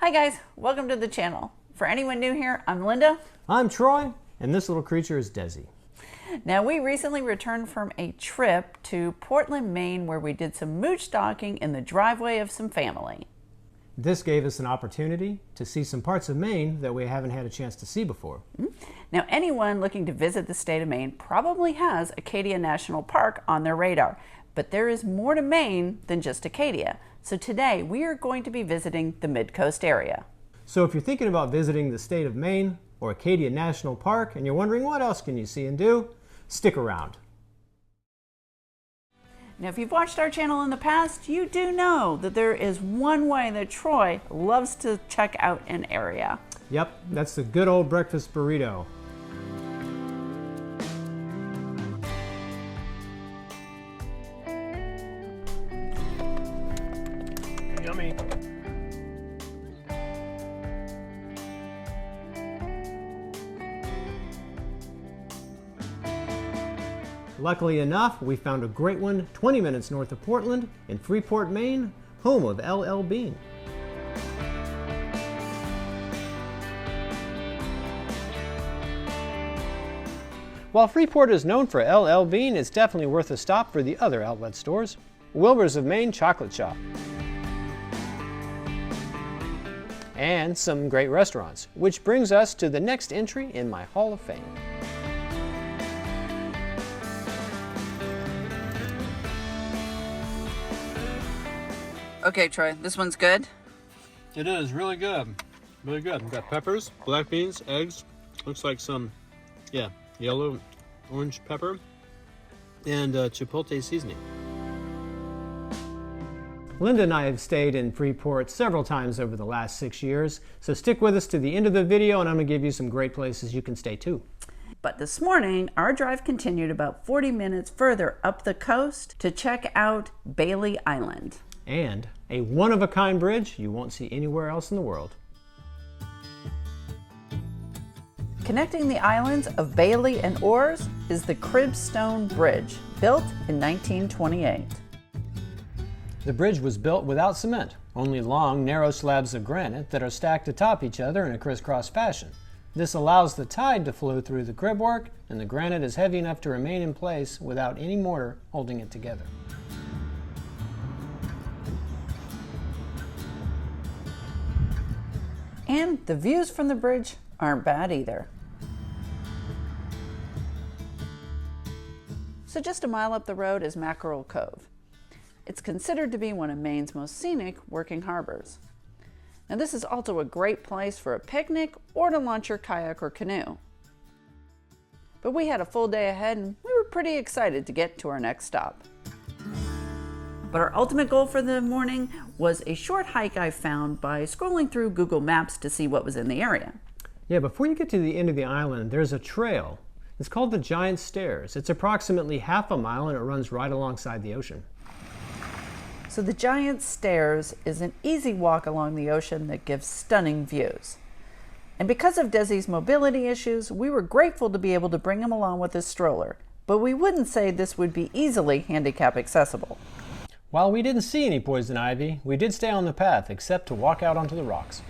Hi guys, welcome to the channel. For anyone new here, I'm Linda. I'm Troy, and this little creature is Desi. Now, we recently returned from a trip to Portland, Maine, where we did some mooch stalking in the driveway of some family. This gave us an opportunity to see some parts of Maine that we haven't had a chance to see before. Now, anyone looking to visit the state of Maine probably has Acadia National Park on their radar, but there is more to Maine than just Acadia. So today we are going to be visiting the Midcoast area. So if you're thinking about visiting the state of Maine or Acadia National Park and you're wondering what else can you see and do, stick around. Now, if you've watched our channel in the past, you do know that there is one way that Troy loves to check out an area. Yep, that's the good old breakfast burrito. Yummy. Luckily enough, we found a great one 20 minutes north of Portland in Freeport, Maine, home of LL Bean. While Freeport is known for LL Bean, it's definitely worth a stop for the other outlet stores. Wilbur's of Maine Chocolate Shop. And some great restaurants, which brings us to the next entry in my Hall of Fame. Okay, Troy, this one's good. It is really good. Really good. We've got peppers, black beans, eggs. Looks like some, yellow orange pepper and chipotle seasoning. Linda and I have stayed in Freeport several times over the last 6 years, so stick with us to the end of the video and I'm going to give you some great places you can stay too. But this morning, our drive continued about 40 minutes further up the coast to check out Bailey Island. And a one-of-a-kind bridge you won't see anywhere else in the world. Connecting the islands of Bailey and Orrs is the Cribstone Bridge, built in 1928. The bridge was built without cement, only long, narrow slabs of granite that are stacked atop each other in a crisscross fashion. This allows the tide to flow through the cribwork, and the granite is heavy enough to remain in place without any mortar holding it together. And the views from the bridge aren't bad either. So just a mile up the road is Mackerel Cove. It's considered to be one of Maine's most scenic working harbors. Now, this is also a great place for a picnic or to launch your kayak or canoe. But we had a full day ahead and we were pretty excited to get to our next stop. But our ultimate goal for the morning was a short hike I found by scrolling through Google Maps to see what was in the area. Yeah, before you get to the end of the island, there's a trail. It's called the Giant Stairs. It's approximately half a mile and it runs right alongside the ocean. So the Giant Stairs is an easy walk along the ocean that gives stunning views. And because of Desi's mobility issues, we were grateful to be able to bring him along with his stroller, but we wouldn't say this would be easily handicap accessible. While we didn't see any poison ivy, we did stay on the path except to walk out onto the rocks.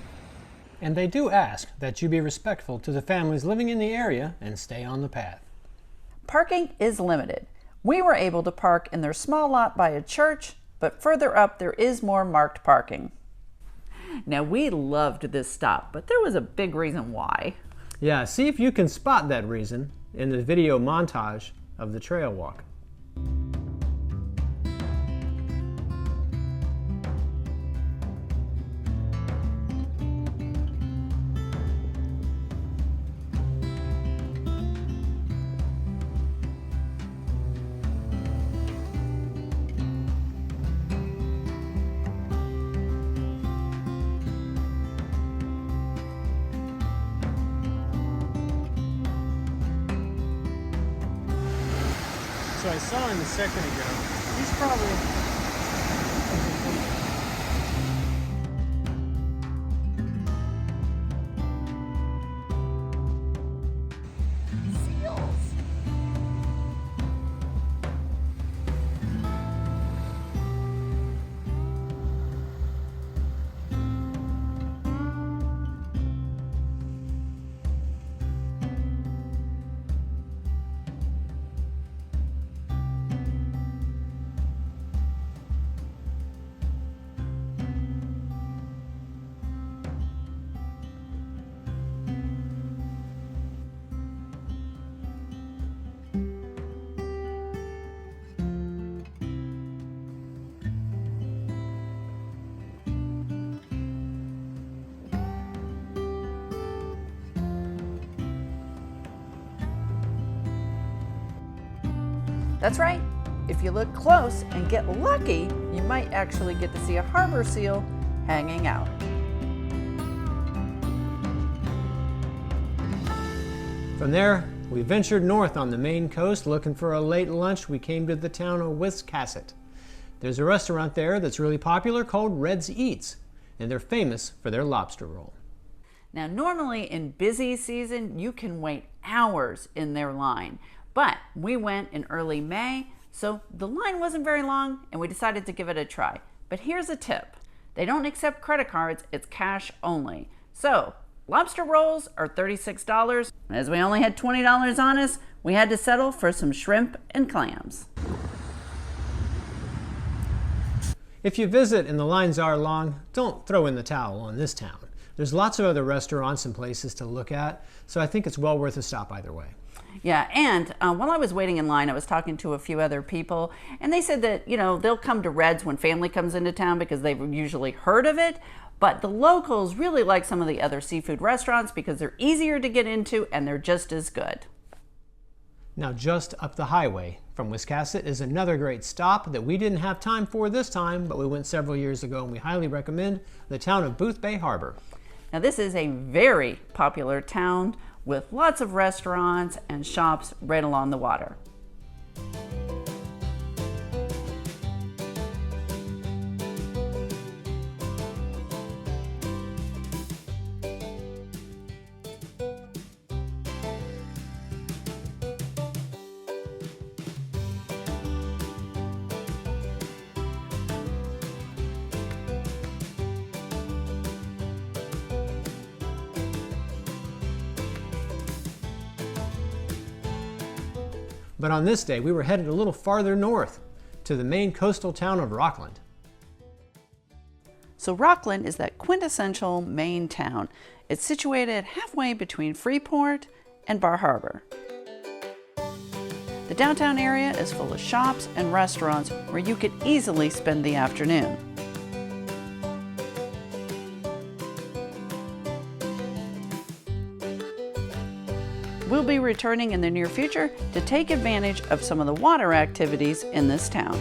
And they do ask that you be respectful to the families living in the area and stay on the path. Parking is limited. We were able to park in their small lot by a church, but further up there is more marked parking. Now, we loved this stop, but there was a big reason why. Yeah, see if you can spot that reason in the video montage of the trail walk. So I saw him a second ago. He's probably That's right. If you look close and get lucky, you might actually get to see a harbor seal hanging out. From there, we ventured north on the Maine coast looking for a late lunch. We came to the town of Wiscasset. There's a restaurant there that's really popular called Red's Eats, and they're famous for their lobster roll. Now, normally in busy season, you can wait hours in their line, but we went in early May, so the line wasn't very long and we decided to give it a try. But here's a tip. They don't accept credit cards, it's cash only. So, lobster rolls are $36. As we only had $20 on us, we had to settle for some shrimp and clams. If you visit and the lines are long, don't throw in the towel on this town. There's lots of other restaurants and places to look at, so I think it's well worth a stop either way. Yeah, and while I was waiting in line, I was talking to a few other people, and they said that, they'll come to Red's when family comes into town because they've usually heard of it, but the locals really like some of the other seafood restaurants because they're easier to get into and they're just as good. Now, just up the highway from Wiscasset is another great stop that we didn't have time for this time, but we went several years ago, and we highly recommend the town of Boothbay Harbor. Now, this is a very popular town with lots of restaurants and shops right along the water. But on this day, we were headed a little farther north to the Maine coastal town of Rockland. So Rockland is that quintessential Maine town. It's situated halfway between Freeport and Bar Harbor. The downtown area is full of shops and restaurants where you could easily spend the afternoon. We'll be returning in the near future to take advantage of some of the water activities in this town.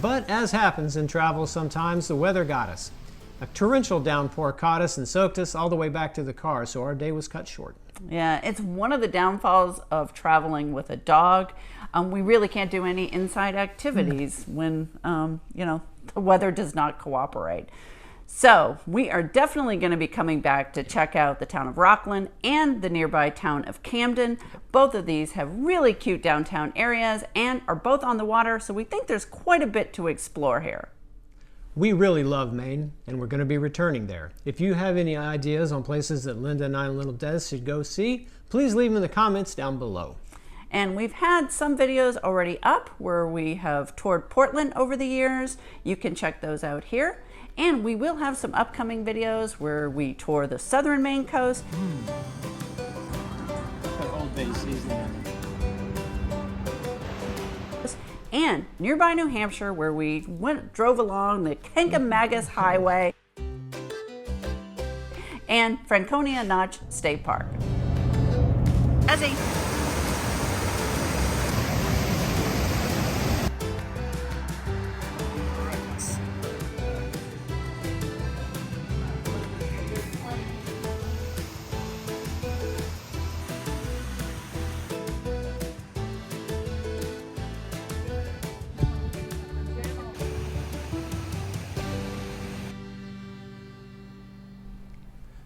But as happens in travel sometimes, the weather got us. A torrential downpour caught us and soaked us all the way back to the car, so our day was cut short. Yeah, it's one of the downfalls of traveling with a dog. We really can't do any inside activities when, the weather does not cooperate. So we are definitely going to be coming back to check out the town of Rockland and the nearby town of Camden. Both of these have really cute downtown areas and are both on the water, so we think there's quite a bit to explore here. We really love Maine, and we're going to be returning there. If you have any ideas on places that Linda and I and little Des should go see, please leave them in the comments down below. And we've had some videos already up where we have toured Portland over the years. You can check those out here. And we will have some upcoming videos where we tour the southern Maine coast. Old Bay seasoning. And nearby New Hampshire where we drove along the Kankamagus Highway. And Franconia Notch State Park. Ezzy.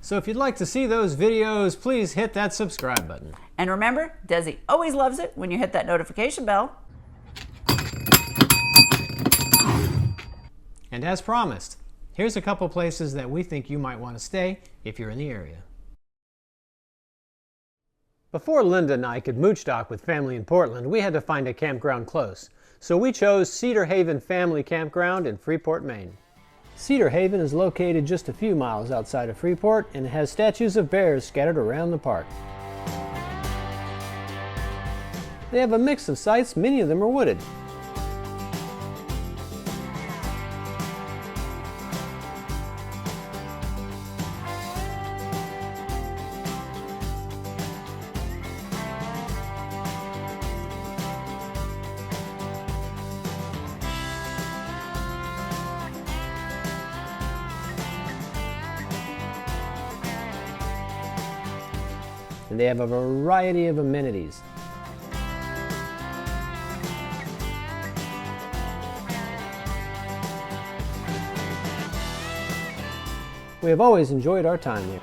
So if you'd like to see those videos, please hit that subscribe button. And remember, Desi always loves it when you hit that notification bell. And as promised, here's a couple places that we think you might want to stay if you're in the area. Before Linda and I could mooch dock with family in Portland, we had to find a campground close. So we chose Cedar Haven Family Campground in Freeport, Maine. Cedar Haven is located just a few miles outside of Freeport and has statues of bears scattered around the park. They have a mix of sites, many of them are wooded. and they have a variety of amenities. We have always enjoyed our time here.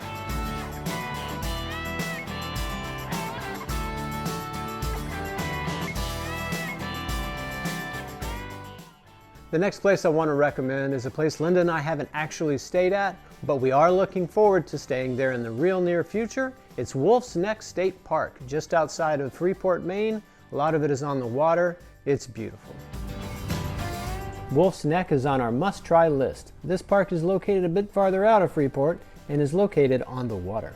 The next place I want to recommend is a place Linda and I haven't actually stayed at, but we are looking forward to staying there in the real near future. It's Wolfe's Neck State Park, just outside of Freeport, Maine. A lot of it is on the water. It's beautiful. Wolfe's Neck is on our must-try list. This park is located a bit farther out of Freeport and is located on the water.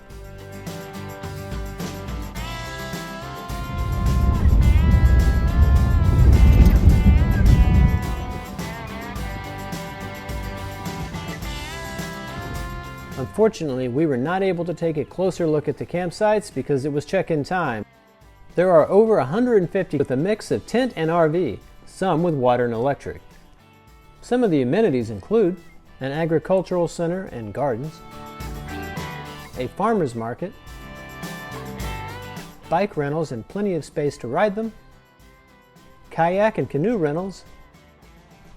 Unfortunately, we were not able to take a closer look at the campsites because it was check-in time. There are over 150 with a mix of tent and RV, some with water and electric. Some of the amenities include an agricultural center and gardens, a farmer's market, bike rentals and plenty of space to ride them, kayak and canoe rentals,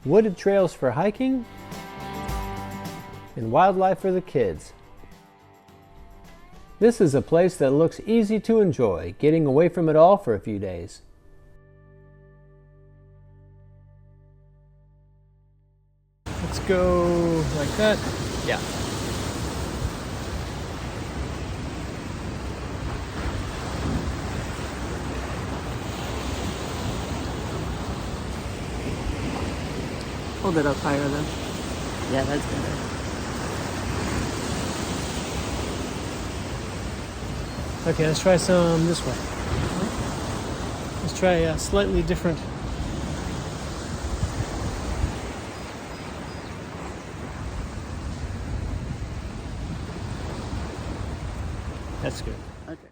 wooded trails for hiking, and wildlife for the kids. This is a place that looks easy to enjoy, getting away from it all for a few days. Let's go like that. Yeah. Hold it up higher then. Yeah, that's better. Okay, let's try some this way. Let's try a slightly different. That's good. Okay.